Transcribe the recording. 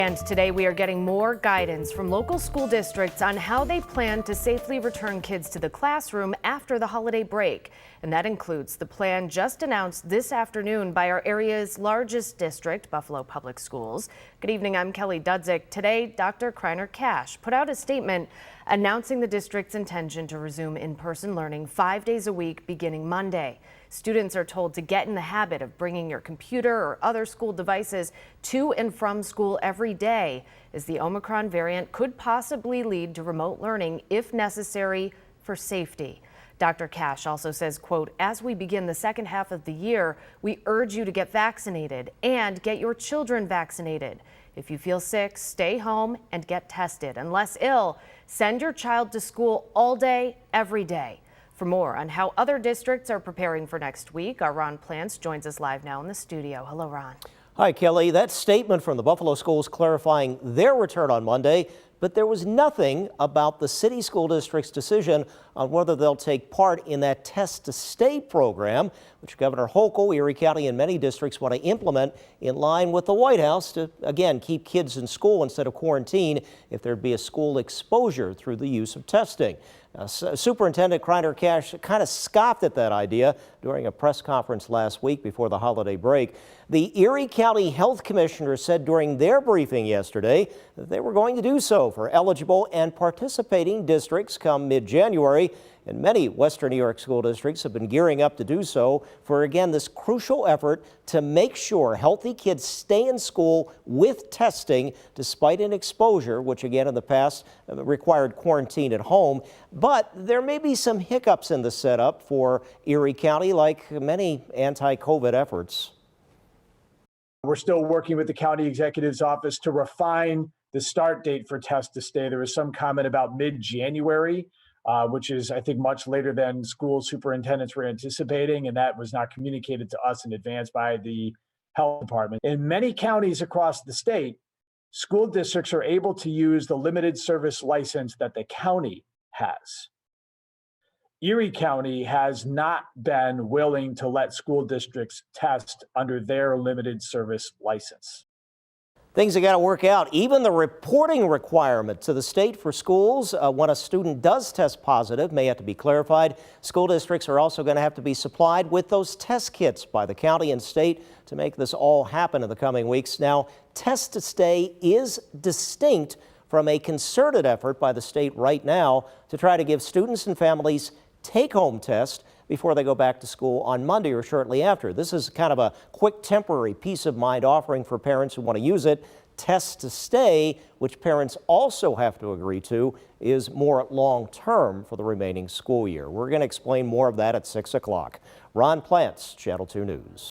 And today we are getting more guidance from local school districts on how they plan to safely return kids to the classroom after the holiday break. And that includes the plan just announced this afternoon by our area's largest district, Buffalo Public Schools. Good evening, I'm Kelly Dudzik. Today, Dr. Kreiner Cash put out a statement announcing the district's intention to resume in-person learning 5 days a week beginning Monday. Students are told to get in the habit of bringing your computer or other school devices to and from school every day, as the Omicron variant could possibly lead to remote learning if necessary for safety. Dr. Cash also says, quote, "As we begin the second half of the year, we urge you to get vaccinated and get your children vaccinated. If you feel sick, stay home and get tested. Unless ill, send your child to school all day, every day." For more on how other districts are preparing for next week, our Ron Plants joins us live now in the studio. Hello, Ron. Hi, Kelly. That statement from the Buffalo schools clarifying their return on Monday, but there was nothing about the city school district's decision on whether they'll take part in that test to stay program, which Governor Hochul, Erie County, and many districts want to implement in line with the White House to, again, keep kids in school instead of quarantine if there'd be a school exposure through the use of testing. Superintendent Kreiner Cash kind of scoffed at that idea during a press conference last week before the holiday break. The Erie County Health Commissioner said during their briefing yesterday that they were going to do so for eligible and participating districts come mid-January. And many Western New York school districts have been gearing up to do so for, again, this crucial effort to make sure healthy kids stay in school with testing despite an exposure, which again in the past required quarantine at home. But there may be some hiccups in the setup for Erie County, like many anti-COVID efforts. We're still working with the county executive's office to refine the start date for test to stay. There was some comment about mid-January. Which is, I think, much later than school superintendents were anticipating, and that was not communicated to us in advance by the health department. In many counties across the state, school districts are able to use the limited service license that the county has. Erie County has not been willing to let school districts test under their limited service license. Things have got to work out. Even the reporting requirement to the state for schools when a student does test positive may have to be clarified. School districts are also going to have to be supplied with those test kits by the county and state to make this all happen in the coming weeks. Now, Test to Stay is distinct from a concerted effort by the state right now to try to give students and families take-home tests before they go back to school on Monday or shortly after. This is kind of a quick temporary peace of mind offering for parents who want to use it. Test to Stay, which parents also have to agree to, is more long-term for the remaining school year. We're going to explain more of that at 6 o'clock. Ron Plants, Channel 2 News.